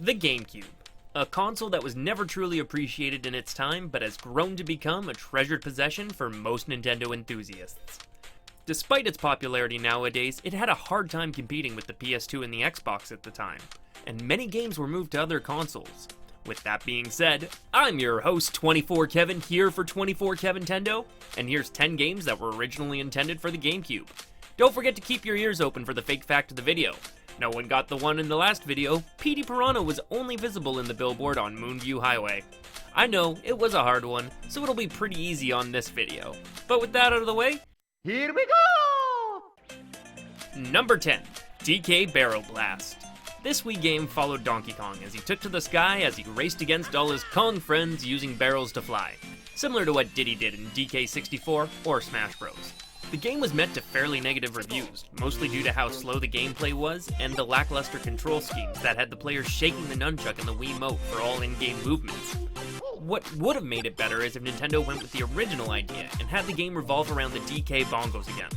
The Gamecube, a console that was never truly appreciated in its time, but has grown to become a treasured possession for most Nintendo enthusiasts. Despite its popularity nowadays, it had a hard time competing with the PS2 and the Xbox at the time, and many games were moved to other consoles. With that being said, I'm your host 24Kevin here for 24Kevintendo, and here's 10 games that were originally intended for the Gamecube. Don't forget to keep your ears open for the fake fact of the video. No one got the one in the last video. Petey Piranha was only visible in the billboard on Moonview Highway. I know, it was a hard one, so it'll be pretty easy on this video. But with that out of the way, here we go! Number 10, DK Barrel Blast. This Wii game followed Donkey Kong as he took to the sky as he raced against all his Kong friends using barrels to fly, similar to what Diddy did in DK64 or Smash Bros. The game was met to fairly negative reviews, mostly due to how slow the gameplay was and the lackluster control schemes that had the players shaking the nunchuck and the Wiimote for all in-game movements. What would have made it better is if Nintendo went with the original idea and had the game revolve around the DK bongos again.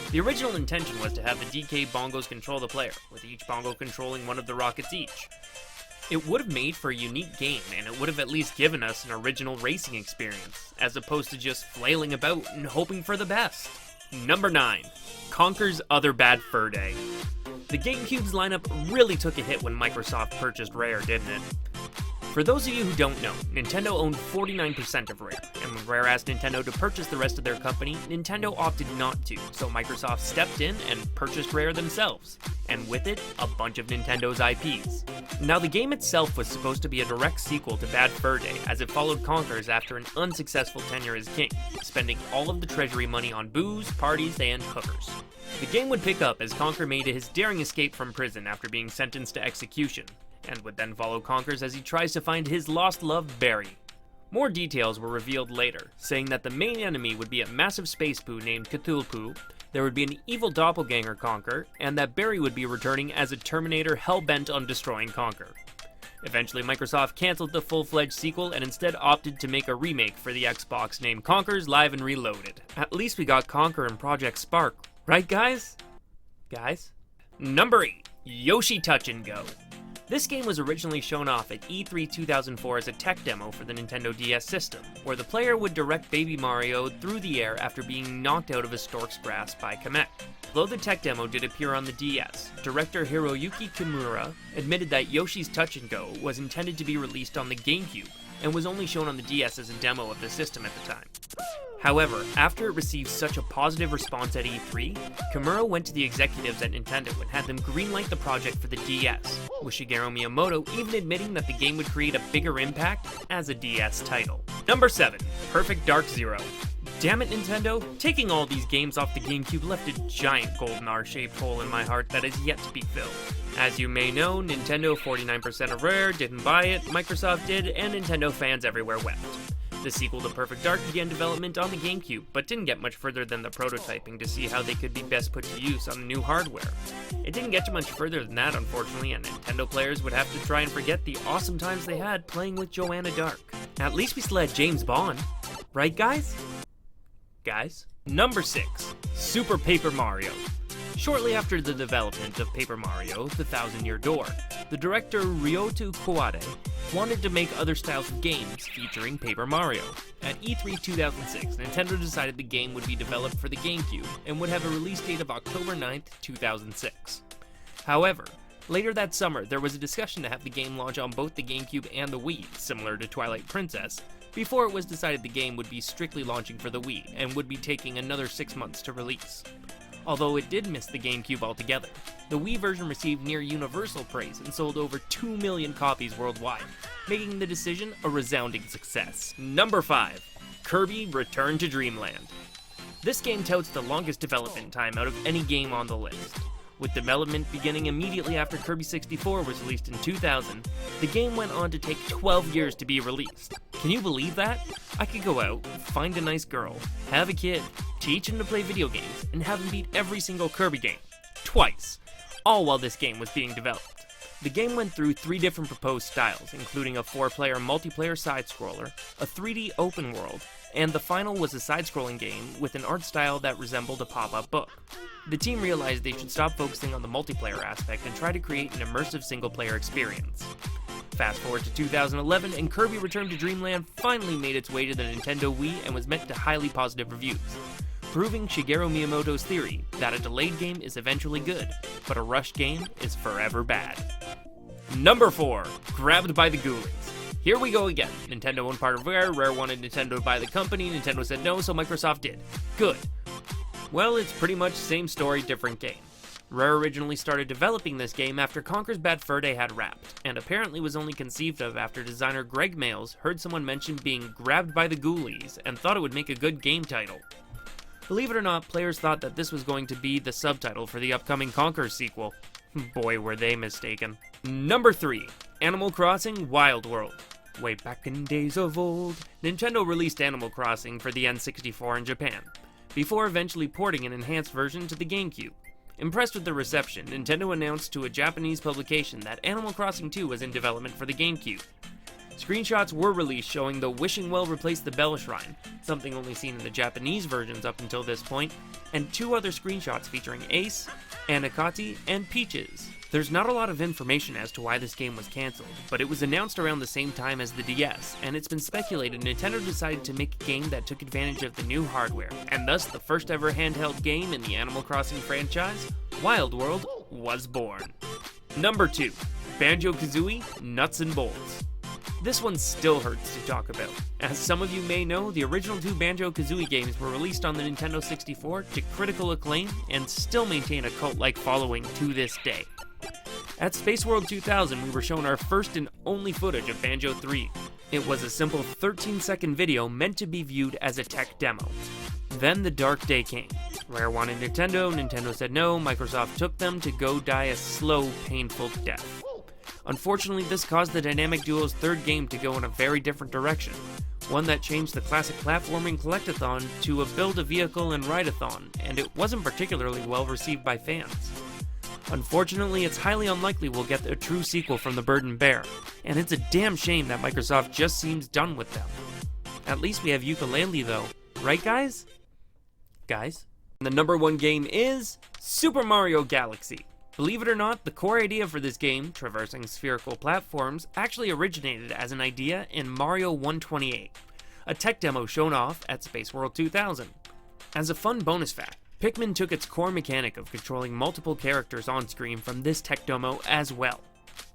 The original intention was to have the DK bongos control the player, with each bongo controlling one of the rockets each. It would have made for a unique game, and it would have at least given us an original racing experience, as opposed to just flailing about and hoping for the best. Number 9, Conker's Other Bad Fur Day. The GameCube's lineup really took a hit when Microsoft purchased Rare, didn't it? For those of you who don't know, Nintendo owned 49% of Rare, and when Rare asked Nintendo to purchase the rest of their company, Nintendo opted not to, so Microsoft stepped in and purchased Rare themselves, and with it, a bunch of Nintendo's IPs. Now the game itself was supposed to be a direct sequel to Bad Fur Day, as it followed Conker's after an unsuccessful tenure as king, spending all of the treasury money on booze, parties, and hookers. The game would pick up as Conker made his daring escape from prison after being sentenced to execution, and would then follow Conker's as he tries to find his lost love, Barry. More details were revealed later, saying that the main enemy would be a massive space poo named Cthulhu, there would be an evil doppelganger Conker, and that Barry would be returning as a Terminator hell-bent on destroying Conker. Eventually, Microsoft cancelled the full-fledged sequel and instead opted to make a remake for the Xbox named Conker's Live and Reloaded. At least we got Conker and Project Spark, right guys? Number 8, Yoshi Touch Go. This game was originally shown off at E3 2004 as a tech demo for the Nintendo DS system, where the player would direct Baby Mario through the air after being knocked out of a stork's grasp by Kamek. Though the tech demo did appear on the DS, director Hiroyuki Kimura admitted that Yoshi's Touch Go was intended to be released on the GameCube, and was only shown on the DS as a demo of the system at the time. However, after it received such a positive response at E3, Kimura went to the executives at Nintendo and had them greenlight the project for the DS, with Shigeru Miyamoto even admitting that the game would create a bigger impact as a DS title. Number 7, Perfect Dark Zero. Damn it, Nintendo, taking all these games off the GameCube left a giant golden R-shaped hole in my heart that is yet to be filled. As you may know, Nintendo 49% of Rare didn't buy it, Microsoft did, and Nintendo fans everywhere wept. The sequel to Perfect Dark began development on the GameCube, but didn't get much further than the prototyping to see how they could be best put to use on the new hardware. It didn't get much further than that, unfortunately, and Nintendo players would have to try and forget the awesome times they had playing with Joanna Dark. At least we still had James Bond. Right, guys? Number 6, Super Paper Mario. Shortly after the development of Paper Mario, The Thousand-Year Door, the director Ryoto Kawade wanted to make other styles of games featuring Paper Mario. At E3 2006, Nintendo decided the game would be developed for the GameCube and would have a release date of October 9th, 2006. However, later that summer, there was a discussion to have the game launch on both the GameCube and the Wii, similar to Twilight Princess, before it was decided the game would be strictly launching for the Wii and would be taking another 6 months to release. Although it did miss the GameCube altogether, the Wii version received near universal praise and sold over 2 million copies worldwide, making the decision a resounding success. Number 5, Kirby Return to Dreamland. This game touts the longest development time out of any game on the list. With development beginning immediately after Kirby 64 was released in 2000, the game went on to take 12 years to be released. Can you believe that? I could go out, find a nice girl, have a kid, teach him to play video games, and have him beat every single Kirby game. Twice. All while this game was being developed. The game went through 3 different proposed styles, including a 4-player multiplayer side-scroller, a 3D open world, and the final was a side-scrolling game with an art style that resembled a pop-up book. The team realized they should stop focusing on the multiplayer aspect and try to create an immersive single-player experience. Fast forward to 2011, and Kirby Return to Dreamland finally made its way to the Nintendo Wii and was met to highly positive reviews, proving Shigeru Miyamoto's theory that a delayed game is eventually good, but a rushed game is forever bad. Number 4, Grabbed by the Ghoulies. Here we go again. Nintendo owned part of Rare, Rare wanted Nintendo to buy the company, Nintendo said no, so Microsoft did. Good. Well, it's pretty much same story, different game. Rare originally started developing this game after Conker's Bad Fur Day had wrapped, and apparently was only conceived of after designer Greg Mails heard someone mention being grabbed by the Ghoulies and thought it would make a good game title. Believe it or not, players thought that this was going to be the subtitle for the upcoming Conker sequel. Boy, were they mistaken. Number 3, Animal Crossing Wild World. Way back in days of old, Nintendo released Animal Crossing for the N64 in Japan, before eventually porting an enhanced version to the Gamecube. Impressed with the reception, Nintendo announced to a Japanese publication that Animal Crossing 2 was in development for the Gamecube. Screenshots were released showing the Wishing Well replaced the Bell Shrine, something only seen in the Japanese versions up until this point, and 2 other screenshots featuring Ace, Anakati, and Peaches. There's not a lot of information as to why this game was cancelled, but it was announced around the same time as the DS, and it's been speculated Nintendo decided to make a game that took advantage of the new hardware, and thus the first ever handheld game in the Animal Crossing franchise, Wild World, was born. Number 2, Banjo-Kazooie Nuts and Bolts. This one still hurts to talk about. As some of you may know, the original 2 Banjo-Kazooie games were released on the Nintendo 64 to critical acclaim and still maintain a cult-like following to this day. At Space World 2000, we were shown our first and only footage of Banjo 3. It was a simple 13-second video meant to be viewed as a tech demo. Then the dark day came. Rare wanted Nintendo, Nintendo said no, Microsoft took them to go die a slow, painful death. Unfortunately, this caused the Dynamic Duo's third game to go in a very different direction, one that changed the classic platforming collectathon to a build a vehicle and ride-a-thon, and it wasn't particularly well received by fans. Unfortunately, it's highly unlikely we'll get a true sequel from the Bird and Bear, and it's a damn shame that Microsoft just seems done with them. At least we have Yooka-Laylee though, right guys? The number 1 game is Super Mario Galaxy. Believe it or not, the core idea for this game, traversing spherical platforms, actually originated as an idea in Mario 128, a tech demo shown off at Space World 2000. As a fun bonus fact, Pikmin took its core mechanic of controlling multiple characters on screen from this tech demo as well.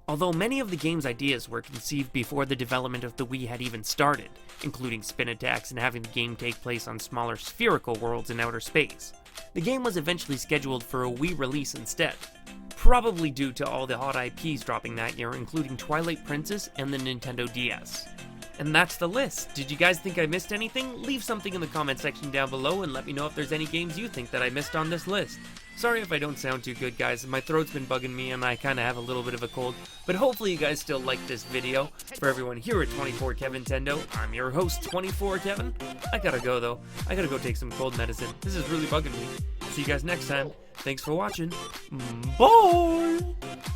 Although many of the game's ideas were conceived before the development of the Wii had even started, including spin attacks and having the game take place on smaller spherical worlds in outer space, the game was eventually scheduled for a Wii release instead, probably due to all the hot IPs dropping that year, including Twilight Princess and the Nintendo DS. And that's the list. Did you guys think I missed anything? Leave something in the comment section down below and let me know if there's any games you think that I missed on this list. Sorry if I don't sound too good, guys. My throat's been bugging me and I kind of have a little bit of a cold, but hopefully you guys still liked this video. For everyone here at 24KevinTendo, I'm your host, 24Kevin. I gotta go though. I gotta go take some cold medicine. This is really bugging me. See you guys next time. Thanks for watching. Bye!